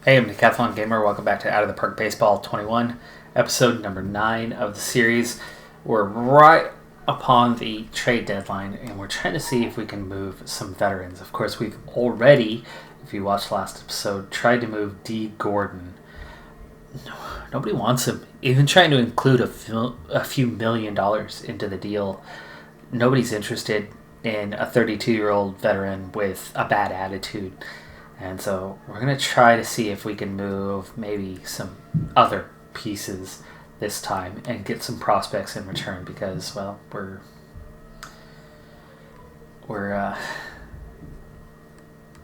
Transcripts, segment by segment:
Hey, I'm Decathlon Gamer. Welcome back to Out of the Park Baseball 21, episode number 9 of the series. We're right upon the trade deadline, and we're trying to see if we can move some veterans. Of course, we've already, if you watched last episode, tried to move D. Gordon. Nobody wants him. Even trying to include a few $1 million into the deal, nobody's interested in a 32-year-old veteran with a bad attitude. And so we're going to try to see if we can move maybe some other pieces this time and get some prospects in return because, well, we're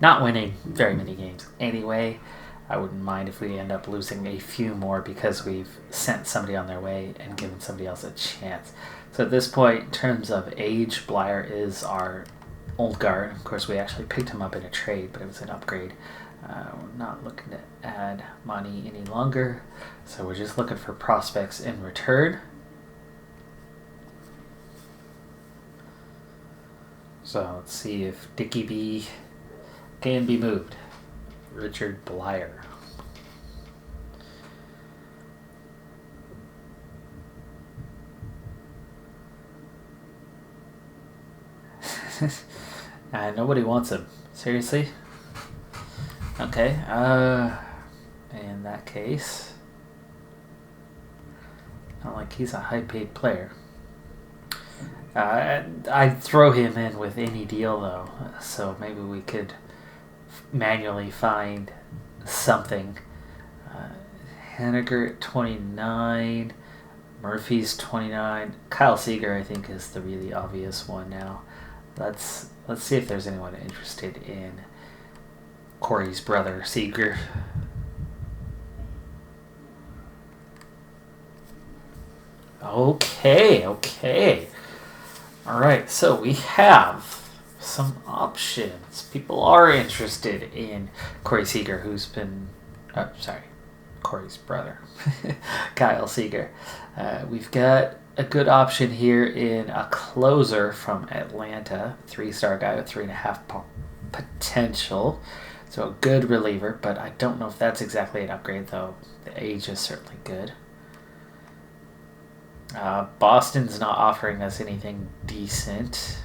not winning very many games anyway. I wouldn't mind if we end up losing a few more because we've sent somebody on their way and given somebody else a chance. So at this point, in terms of age, Blyer is our old guard. Of course, we actually picked him up in a trade, but it was an upgrade. We're not looking to add money any longer, so we're just looking for prospects in return. So let's see if Dickie B can be moved. Richard Blyer. Nobody wants him. Seriously? Okay, in that case, not like he's a high-paid player. I'd throw him in with any deal, though, so maybe we could manually find something. Henniger at 29, Murphy's 29, Kyle Seager, I think, is the really obvious one now. Let's see if there's anyone interested in Corey's brother, Seager. Okay. Alright, so we have some options. People are interested in Corey Seager, who's been... Corey's brother. Kyle Seager. We've got a good option here in a closer from Atlanta. 3-star guy with 3.5 potential. So a good reliever, but I don't know if that's exactly an upgrade, though. The age is certainly good. Boston's not offering us anything decent.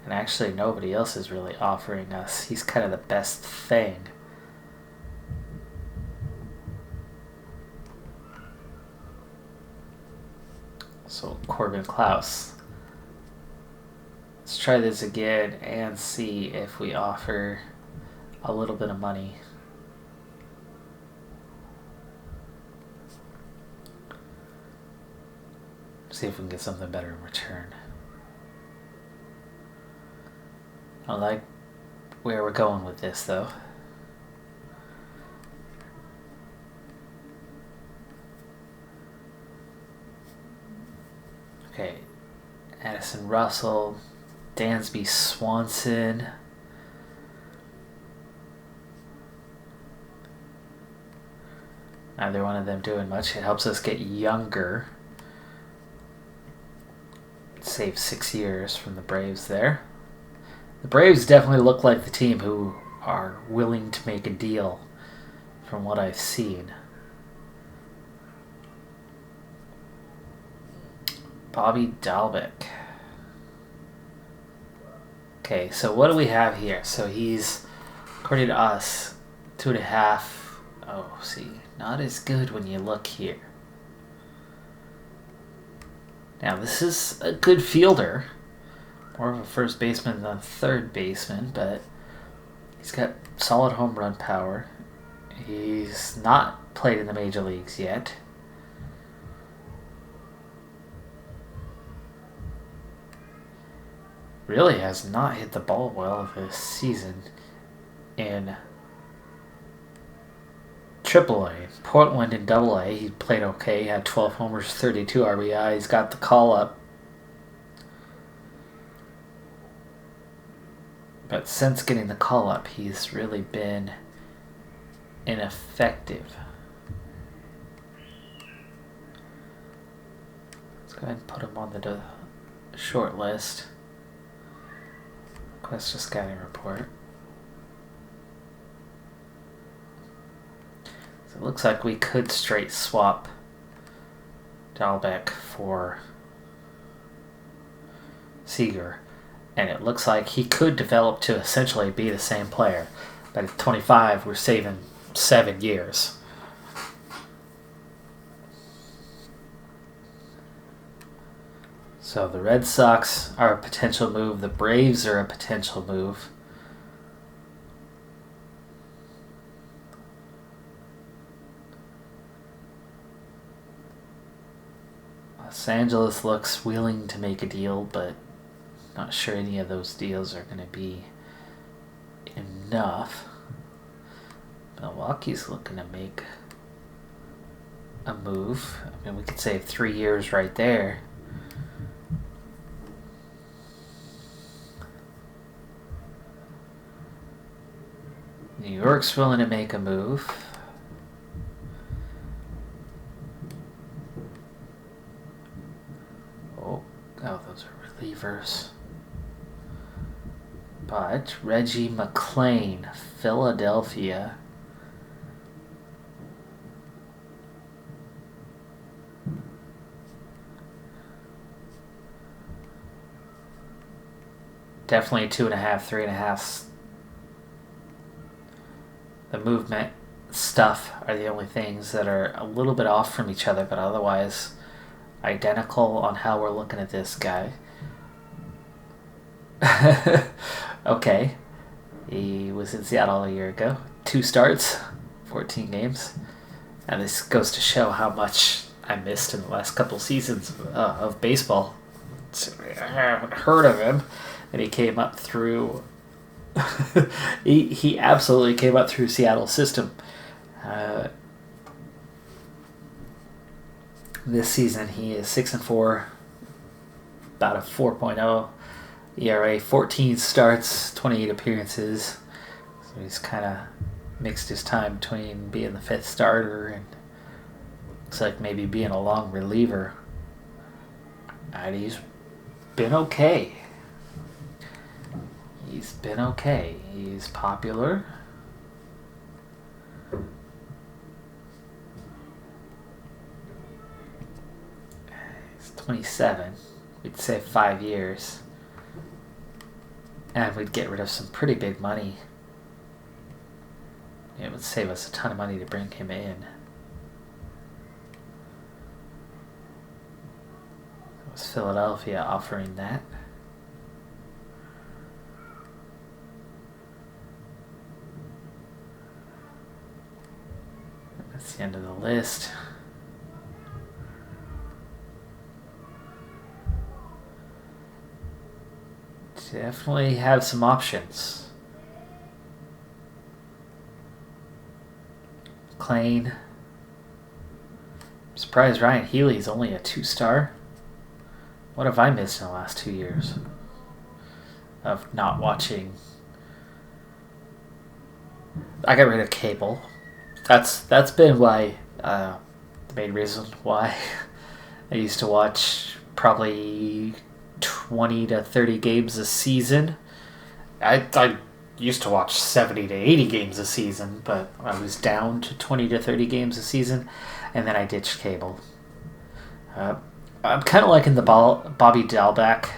And actually, nobody else is really offering us. He's kind of the best thing. So, Corbin Klaus. Let's try this again and see if we offer a little bit of money. See if we can get something better in return. I like where we're going with this, though. Okay, Addison Russell, Dansby Swanson. Neither one of them doing much. It helps us get younger. Save 6 years from the Braves there. The Braves definitely look like the team who are willing to make a deal from what I've seen. Bobby Dalbec. Okay, so what do we have here? So he's, according to us, 2.5. Oh, see, not as good when you look here. Now, this is a good fielder. More of a first baseman than a third baseman, but he's got solid home run power. He's not played in the major leagues yet. Really has not hit the ball well this season in AAA. Portland in AA, he played okay. He had 12 homers, 32 RBIs, got the call up. But since getting the call up, he's really been ineffective. Let's go ahead and put him on the short list. Request a scouting report. It looks like we could straight swap Dalbec for Seager. And it looks like he could develop to essentially be the same player. But at 25, we're saving 7 years. So the Red Sox are a potential move. The Braves are a potential move. Los Angeles looks willing to make a deal, but not sure any of those deals are going to be enough. Milwaukee's looking to make a move. I mean, we could save 3 years right there. New York's willing to make a move. Oh, those are relievers. But Reggie McLean, Philadelphia. Definitely 2.5, 3.5. The movement stuff are the only things that are a little bit off from each other, but otherwise identical on how we're looking at this guy. Okay. He was in Seattle a year ago. 2 starts, 14 games. And this goes to show how much I missed in the last couple seasons of baseball. I haven't heard of him. And he came up through... he absolutely came up through Seattle's system. This season he is 6-4, about a 4.0 ERA, 14 starts, 28 appearances. So he's kind of mixed his time between being the 5th starter and looks like maybe being a long reliever. And he's been okay. He's been okay. He's popular. He's 27. We'd save 5 years. And we'd get rid of some pretty big money. It would save us a ton of money to bring him in. It was Philadelphia offering that. That's the end of the list. Definitely have some options. McLean. I'm surprised Ryan Healy's only a 2-star. What have I missed in the last 2 years of not watching? I got rid of cable. That's been why the main reason why I used to watch probably 20 to 30 games a season. I used to watch 70 to 80 games a season, but I was down to 20 to 30 games a season, and then I ditched cable. I'm kind of liking the Bobby Dalbec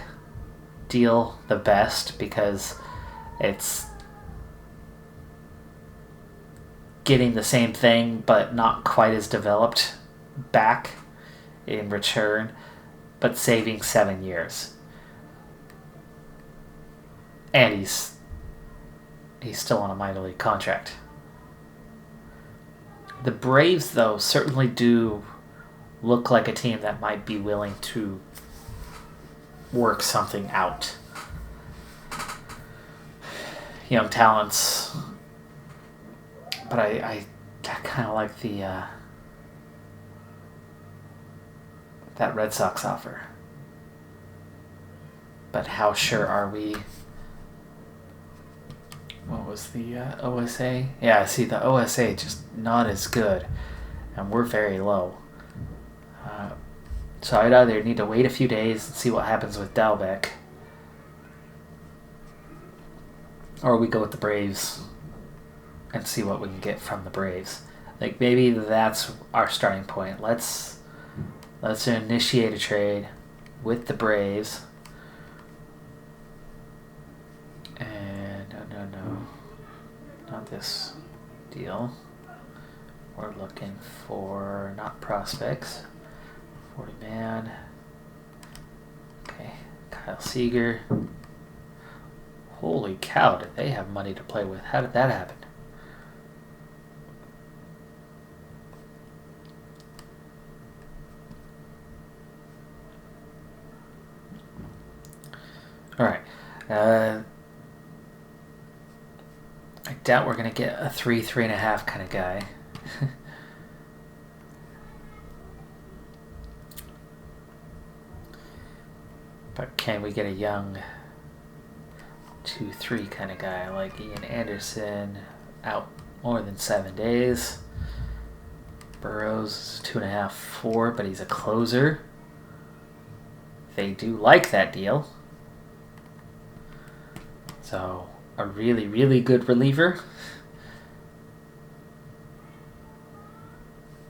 deal the best because it's getting the same thing but not quite as developed back in return, but saving 7 years. And he's still on a minor league contract. The Braves, though, certainly do look like a team that might be willing to work something out. Young talents. But I kind of like the that Red Sox offer. But how sure are we? What was the OSA? Yeah, see, the OSA just not as good, and we're very low. So I'd either need to wait a few days and see what happens with Dalbec, or we go with the Braves and see what we can get from the Braves. Like, maybe that's our starting point. Let's initiate a trade with the Braves. And no. Not this deal. We're looking for not prospects. 40 man. Okay. Kyle Seager. Holy cow, did they have money to play with? How did that happen? Alright. I doubt we're going to get a 3.5 kind of guy. But can we get a young 2-3 kind of guy like Ian Anderson, out more than 7 days? Burrows is 2.5, 4, but he's a closer. They do like that deal. So, a really, really good reliever.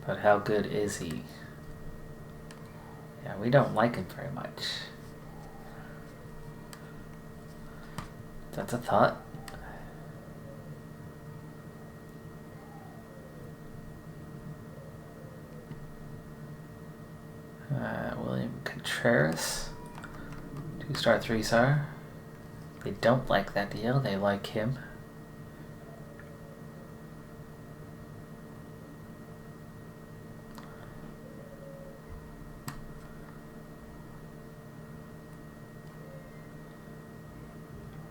But how good is he? Yeah, we don't like him very much. That's a thought. William Contreras. 2-star, 3-star. They don't like that deal. They like him.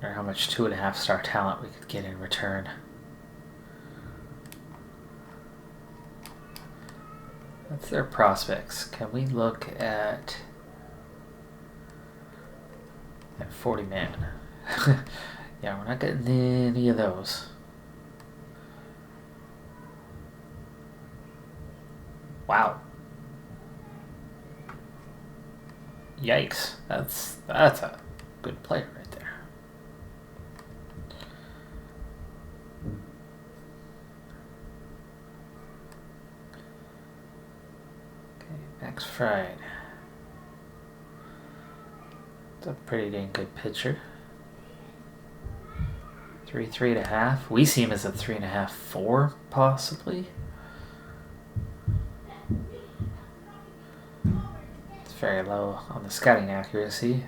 Or how much 2.5-star talent we could get in return. That's their prospects. Can we look at 40 man? Yeah, we're not getting any of those. Wow. Yikes. That's a good player right there. Okay, Max Fried. It's a pretty dang good pitcher. 3.5. We see him as a 3.5, 4 possibly. It's very low on the scouting accuracy,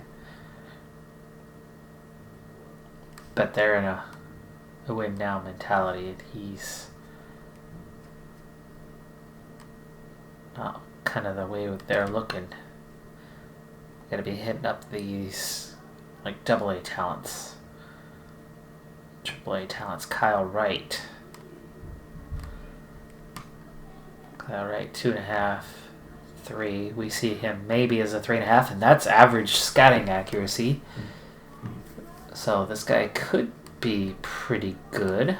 but they're in a win now mentality. He's not kind of the way they're looking. Got to be hitting up these like AA talents. AAA talents. Kyle Wright. Kyle Wright, 2.5, 3. We see him maybe as a 3.5, and that's average scouting accuracy. So this guy could be pretty good.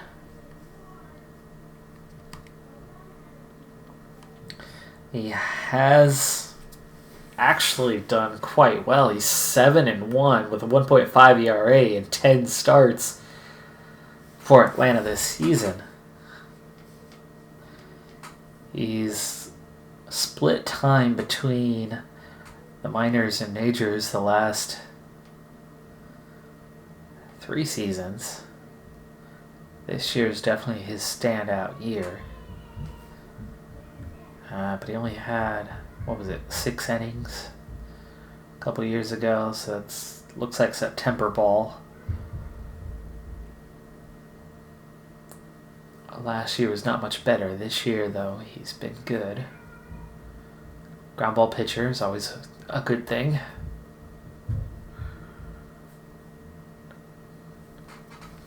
He has actually done quite well. He's 7-1 with a 1.5 ERA and 10 starts for Atlanta this season. He's split time between the minors and majors the last 3 seasons. This year is definitely his standout year. But he only had, 6 innings a couple years ago, so it looks like September ball. Last year was not much better. This year, though, he's been good. Ground ball pitcher is always a good thing.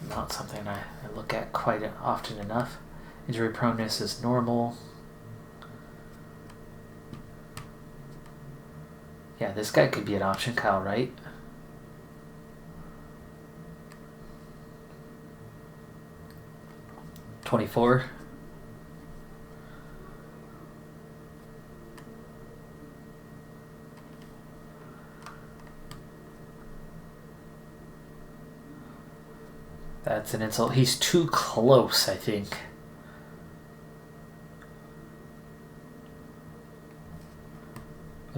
Not something I look at quite often enough. Injury proneness is normal. Yeah, this guy could be an option, Kyle Wright. $24. That's an insult. He's too close, I think.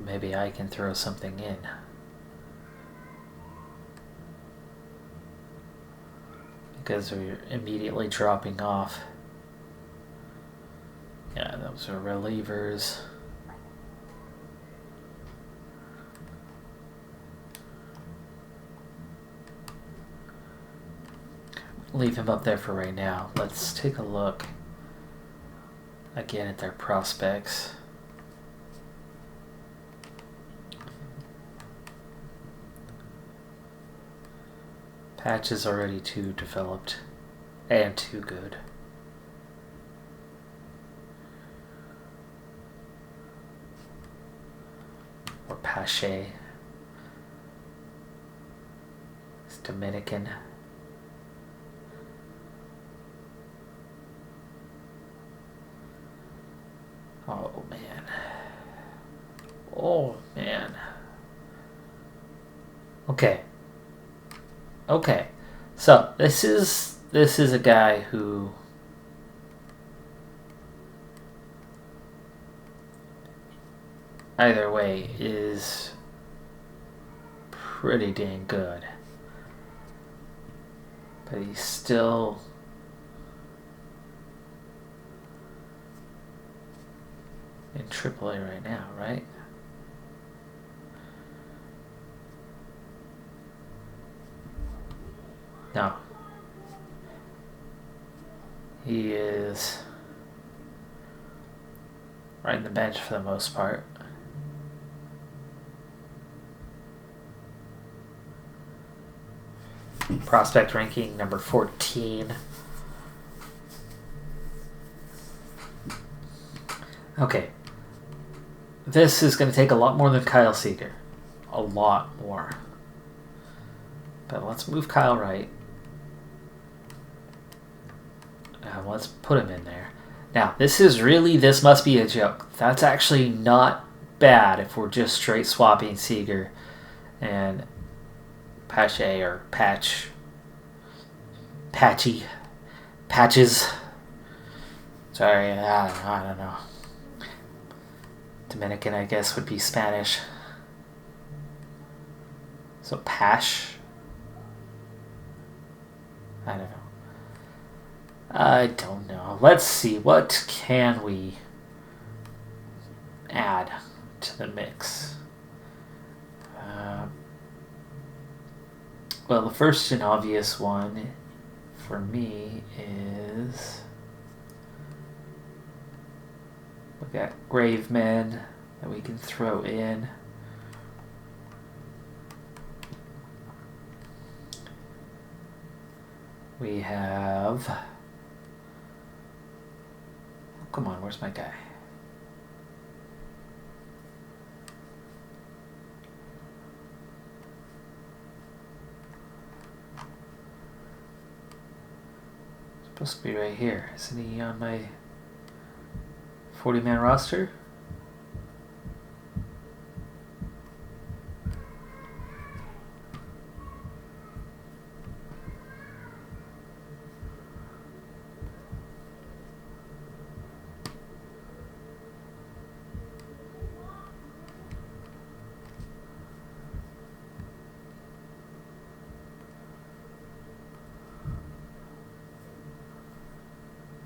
maybe I can throw something in. Because we're immediately dropping off. Yeah, those are relievers. Leave him up there for right now. Let's take a look again at their prospects. Patch is already too developed and too good. Or Pache. It's Dominican. Oh man. Oh man. Okay. Okay. So this is a guy who either way is pretty dang good. But he's still in AAA right now, right? No. He is riding the bench for the most part. Prospect ranking number 14. Okay. This is going to take a lot more than Kyle Seeger. A lot more. But let's move Kyle right. Let's put him in there. Now, this must be a joke. That's actually not bad if we're just straight swapping Seeger and Pache or Patches. Sorry, I don't know. Dominican, I guess, would be Spanish. So Pash. I don't know. I don't know. Let's see. What can we add to the mix? Well, the first and obvious one for me is we got Gravemen that we can throw in. We have... Oh, come on, where's my guy? Supposed to be right here. Isn't he on my 40-man roster?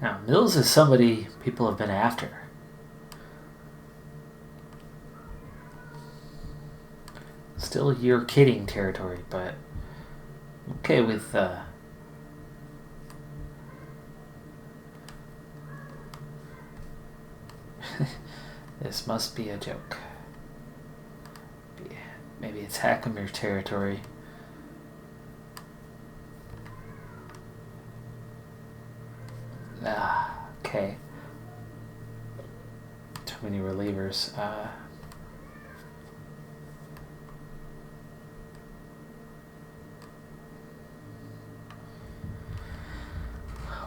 Now, Mills is somebody people have been after. Still you're kidding territory, but okay with this must be a joke. Maybe it's Hackamere territory. Okay. Too many relievers.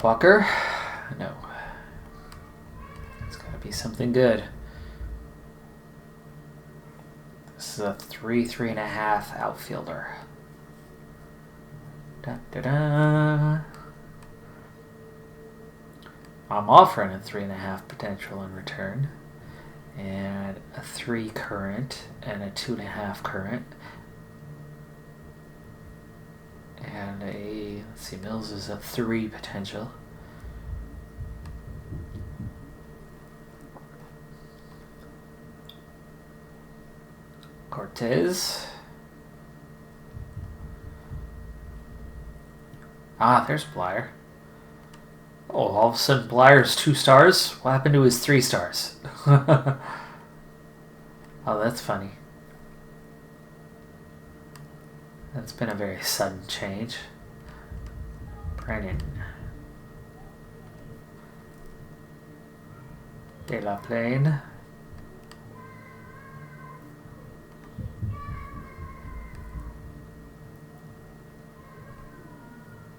Walker? No. It's gotta be something good. This is a 3.5 outfielder. Da, da, da. I'm offering a 3.5 potential in return. and a 3 current and a 2.5 current. And a, let's see, Mills is a 3 potential. Cortez. Ah, there's Blyer. Oh, all of a sudden Blyer's 2 stars? What happened to his 3 stars? Oh, that's funny. That's been a very sudden change. Brennan. De La Plaine.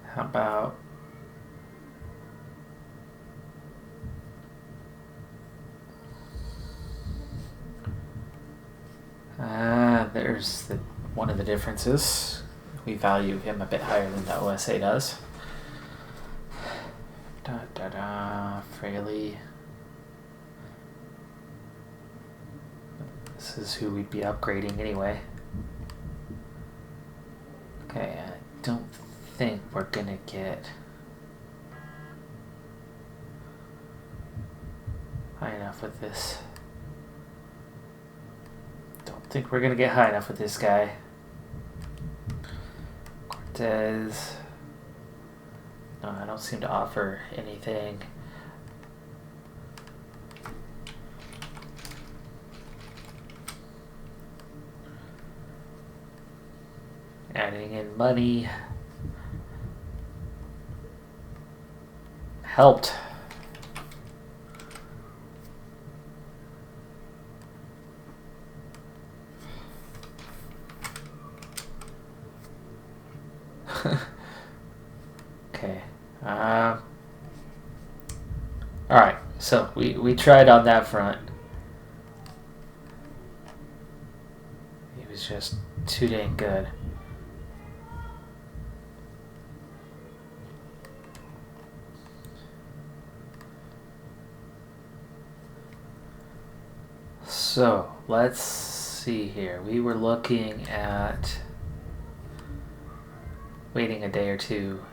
How about there's one of the differences. We value him a bit higher than the OSA does. Fraley. This is who we'd be upgrading anyway. Okay, I don't think we're gonna get high enough with this. Don't think we're gonna get high enough with this guy. Cortez. No, I don't seem to offer anything. Adding in money helped. Okay. Alright, so we tried on that front. He was just too dang good. So, let's see here. We were looking at waiting a day or two.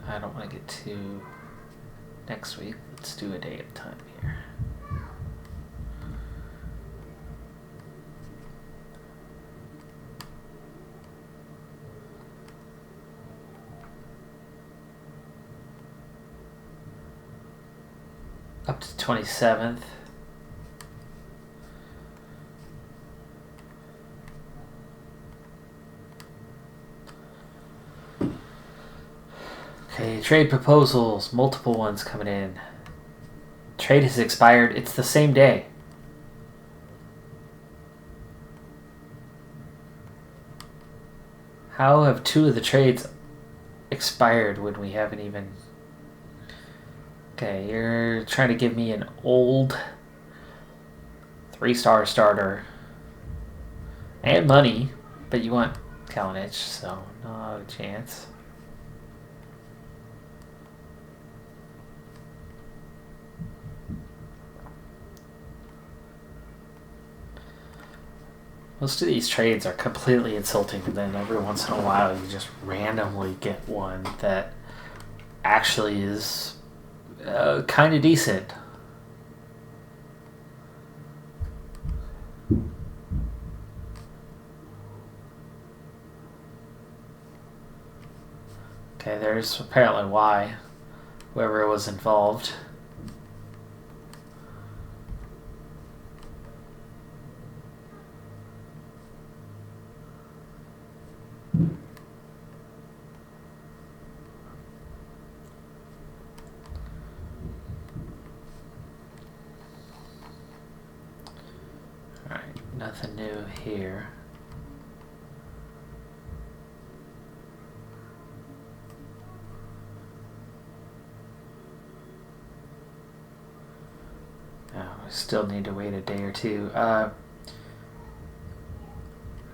I don't want to get to next week. Let's do a day at a time here. Up to 27th. Okay, trade proposals, multiple ones coming in. Trade has expired. It's the same day. How have 2 of the trades expired when we haven't even... Okay, you're trying to give me an old 3-star starter and money, but you want Kalinich, so not a chance. Most of these trades are completely insulting, and then every once in a while you just randomly get one that actually is kind of decent. Okay, there's apparently why, whoever was involved. Nothing new here. No, we still need to wait a day or two.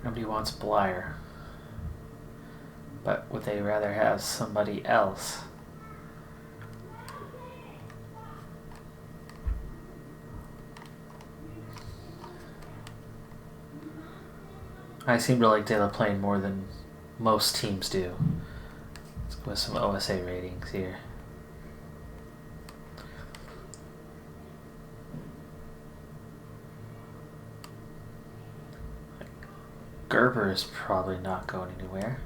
Nobody wants Blyer. But would they rather have somebody else? I seem to like De La Plane more than most teams do. Let's go with some OSA ratings here. Gerber is probably not going anywhere.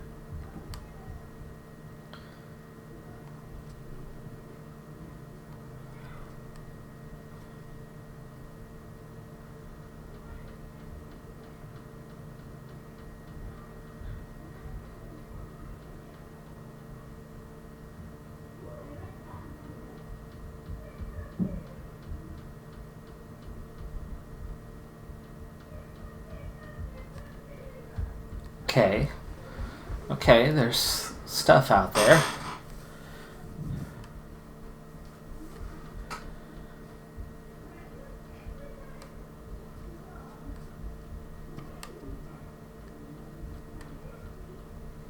Okay, there's stuff out there.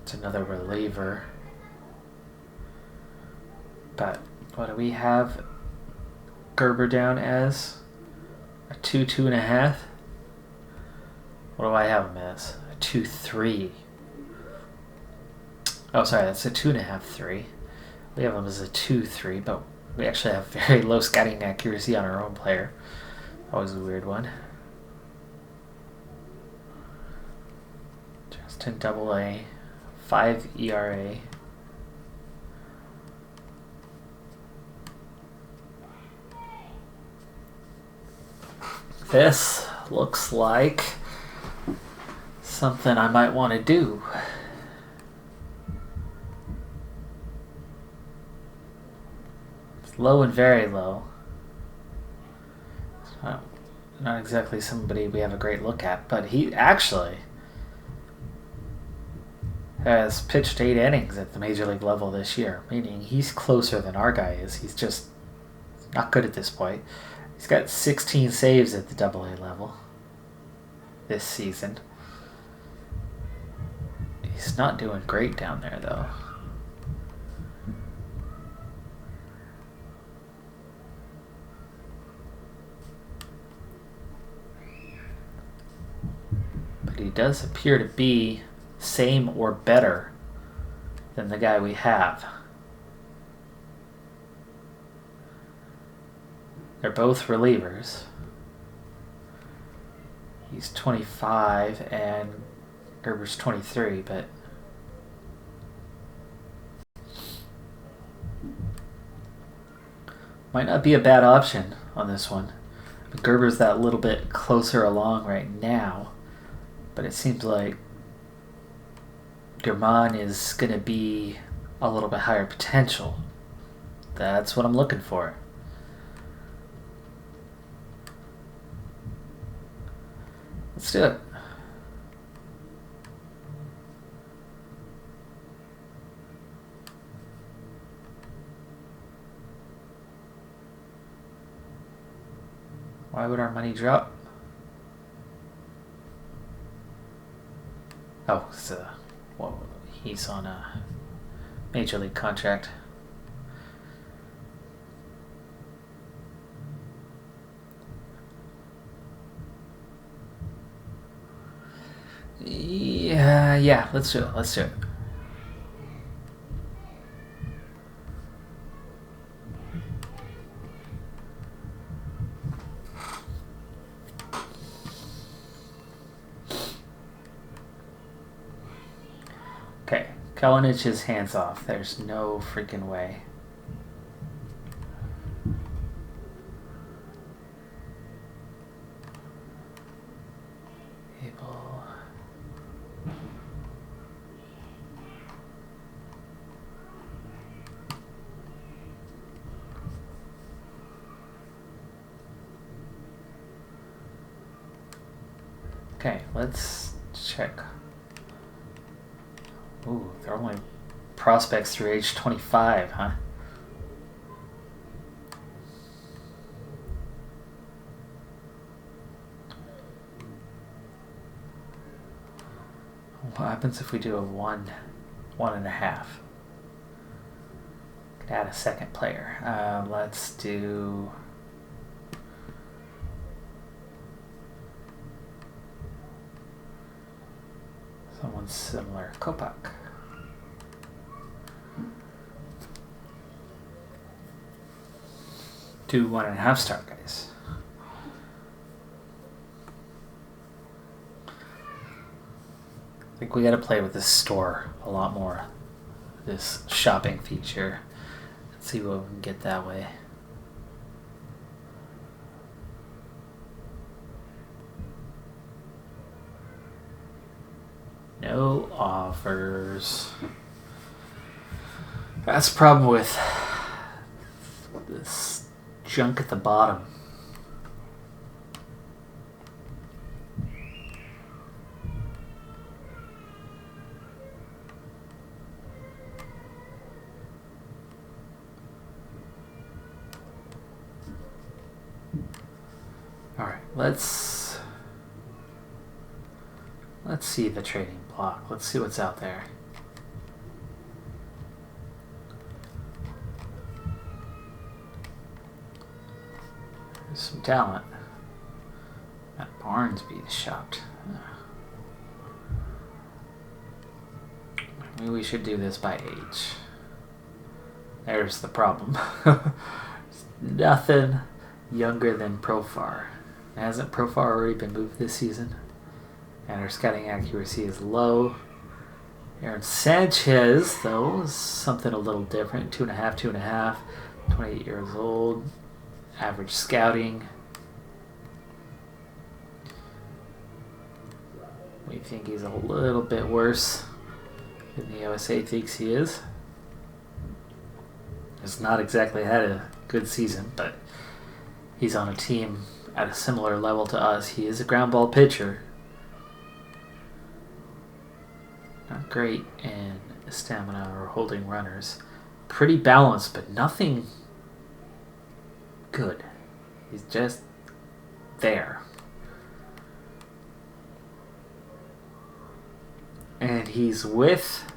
It's another reliever. But what do we have Gerber down as? A 2.5? What do I have him as? A 2.3. Oh, sorry, that's a 2.5-3. We have him as a 2.3, but we actually have very low scouting accuracy on our own player. Always a weird one. Justin AA, 5 ERA. This looks like something I might want to do. It's low and very low. It's not exactly somebody we have a great look at, but he actually has pitched 8 innings at the major league level this year, meaning he's closer than our guy is. He's just not good at this point. He's got 16 saves at the AA level this season. He's not doing great down there, though. But he does appear to be same or better than the guy we have. They're both relievers. He's 25 and Gerber's 23, but might not be a bad option on this one. Gerber's that little bit closer along right now, but it seems like German is going to be a little bit higher potential. That's what I'm looking for. Let's do it. Why would our money drop? Oh, it's well, he's on a major league contract. Yeah, let's do it. Okay, Kalinic is hands off. There's no freaking way. Okay, let's check. Ooh, they're only prospects through age 25, huh? What happens if we do a 1.5? Could add a second player. Let's do. one similar. Kopak. Two 1.5 star guys. I think we gotta play with this store a lot more. This shopping feature. Let's see what we can get that way. No offers. That's the problem with this junk at the bottom. All right, let's see the trading block. Let's see what's out there. There's some talent. That Barnesby is shocked. Maybe we should do this by age. There's the problem. Nothing younger than Profar. Hasn't Profar already been moved this season? And our scouting accuracy is low. Aaron Sanchez, though, is something a little different. 2.5, 2.5. 28 years old. Average scouting. We think he's a little bit worse than the USA thinks he is. He's not exactly had a good season, but he's on a team at a similar level to us. He is a ground ball pitcher. Not great in stamina or holding runners. Pretty balanced, but nothing good. He's just there. And he's with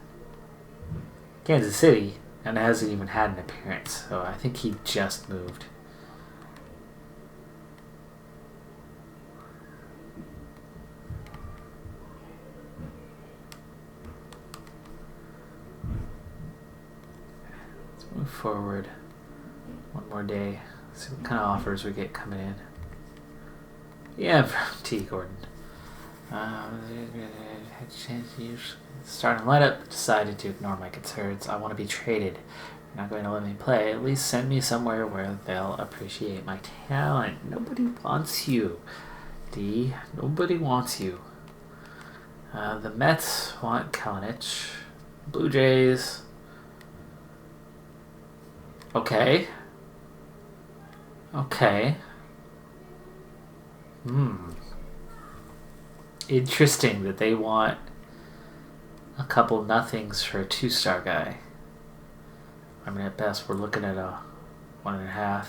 Kansas City and hasn't even had an appearance. So I think he just moved. Move forward one more day. See what kind of offers we get coming in. Yeah, from T. Gordon. Starting lineup. Decided to ignore my concerns. I want to be traded. You're not going to let me play. At least send me somewhere where they'll appreciate my talent. Nobody wants you, D. Nobody wants you. The Mets want Kalinic. Blue Jays. Okay. Okay. Interesting that they want a couple nothings for a 2-star guy. I mean, at best, we're looking at a 1.5.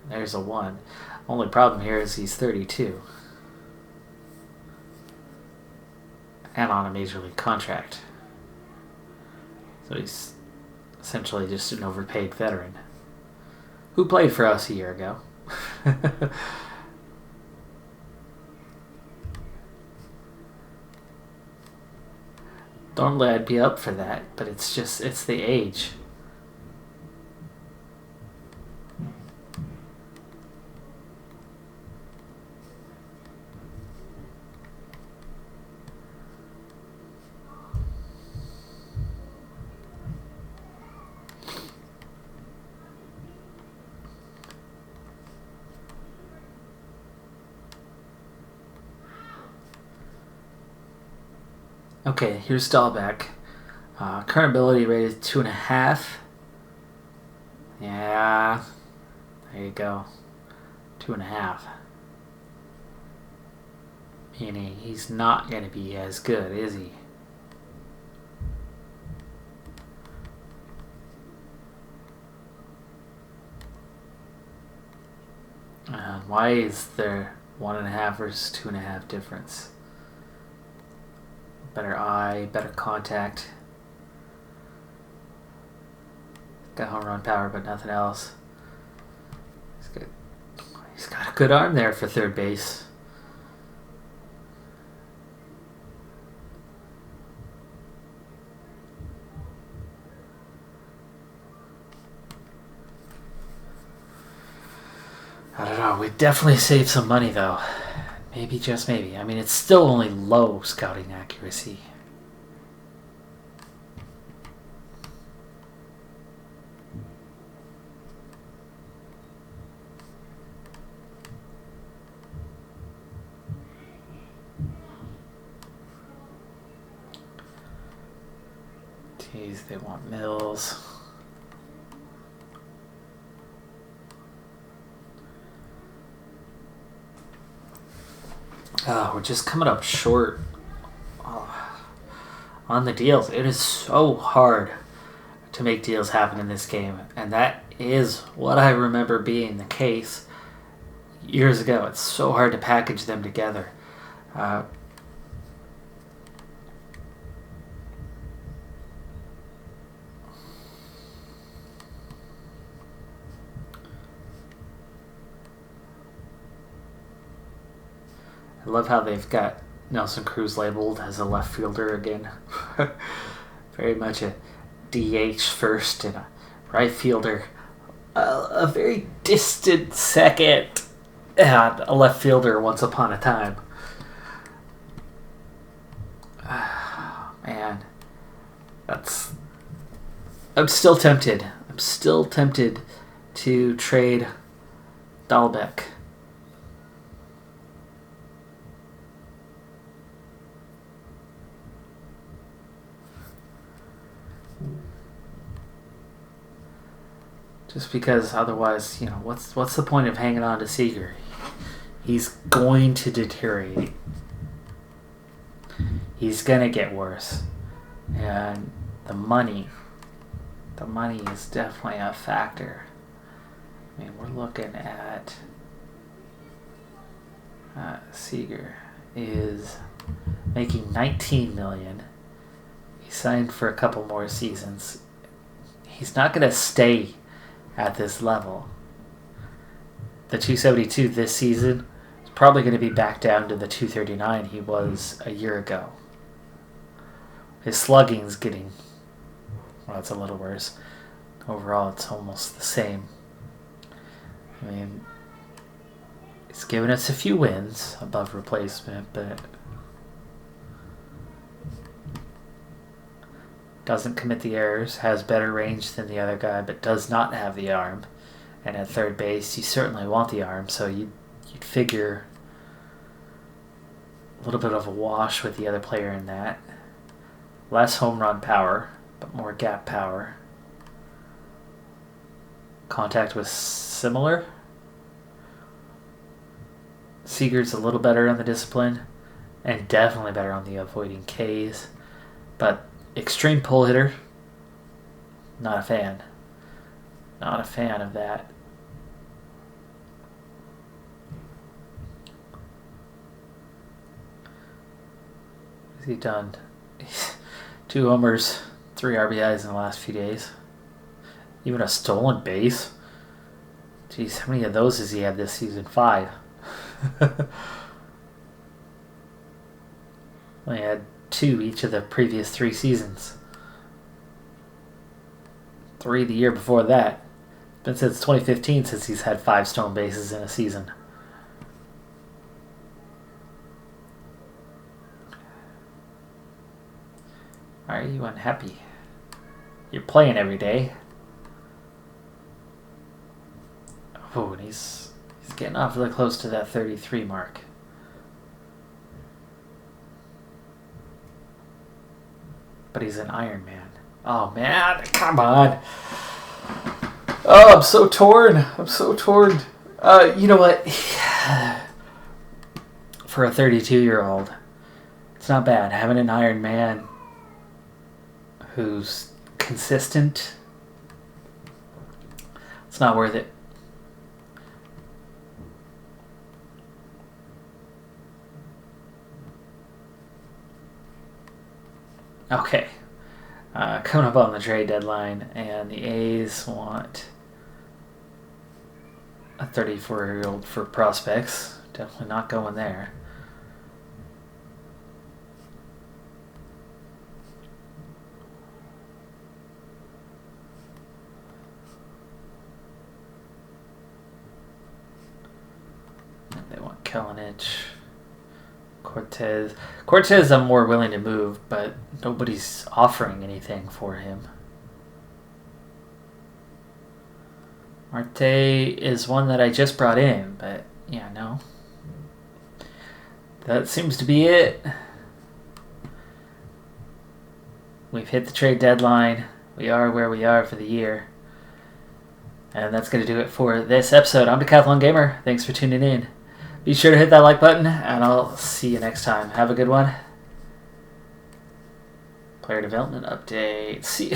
There's a 1. Only problem here is he's 32. And on a major league contract. So he's essentially just an overpaid veteran who played for us a year ago. Normally I'd be up for that, but it's the age. Okay, here's Dahlbeck. Current ability rated 2.5. Yeah, there you go. 2.5. Meaning he's not going to be as good, is he? Why is there 1.5 versus 2.5 difference? Better eye, better contact. Got home run power, but nothing else. He's got a good arm there for third base. I don't know. We definitely saved some money, though. Maybe, just maybe. I mean, it's still only low scouting accuracy. Geez, they want mills. Oh, we're just coming up short on the deals. It is so hard to make deals happen in this game, and that is what I remember being the case years ago. It's so hard to package them together. I love how they've got Nelson Cruz labeled as a left fielder again. Very much a DH first and a right fielder. A very distant second and a left fielder once upon a time. Man, I'm still tempted. I'm still tempted to trade Dalbec. Just because otherwise, you know, what's the point of hanging on to Seager? He's going to deteriorate. He's going to get worse. And the money is definitely a factor. I mean, we're looking at Seager is making $19 million. He signed for a couple more seasons. He's not going to stay at this level. The 272 this season is probably going to be back down to the 239 he was a year ago. His slugging's getting, well, it's a little worse. Overall, it's almost the same. I mean, he's given us a few wins above replacement, but doesn't commit the errors, has better range than the other guy, but does not have the arm. And at third base, you certainly want the arm, so you'd figure a little bit of a wash with the other player in that. Less home run power, but more gap power. Contact was similar. Seager's a little better on the discipline, and definitely better on the avoiding Ks, but extreme pull hitter, not a fan. Not a fan of that. What's he done? 2 homers, 3 RBIs in the last few days. Even a stolen base. Jeez, how many of those has he had this season? 5. Only had 2 each of the previous 3 seasons. 3 the year before that. It's been since 2015 since he's had 5 stolen bases in a season. Why are you unhappy? You're playing every day. Oh, and he's getting awfully close to that 33 mark. But he's an Iron Man. Oh, man. Come on. Oh, I'm so torn. You know what? For a 32-year-old, it's not bad. Having an Iron Man who's consistent, it's not worth it. Okay. Coming up on the trade deadline, and the A's want a 34-year-old for prospects. Definitely not going there. Kalinich. Cortez. Cortez I'm more willing to move, but nobody's offering anything for him. Marte is one that I just brought in, but yeah, no. That seems to be it. We've hit the trade deadline. We are where we are for the year. And that's going to do it for this episode. I'm Decathlon Gamer. Thanks for tuning in. Be sure to hit that like button, and I'll see you next time. Have a good one. Player development update. See.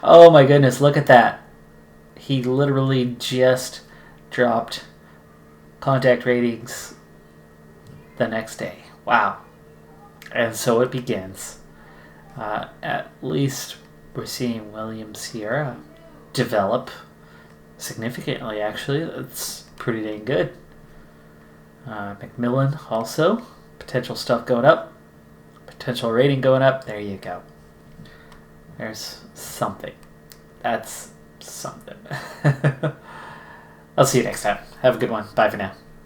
Oh my goodness, look at that. He literally just dropped contact ratings the next day. Wow. And so it begins. At least we're seeing William Sierra develop significantly, actually. That's pretty dang good. Macmillan also. Potential stuff going up. Potential rating going up. There you go. There's something. That's something. I'll see you next time. Have a good one. Bye for now.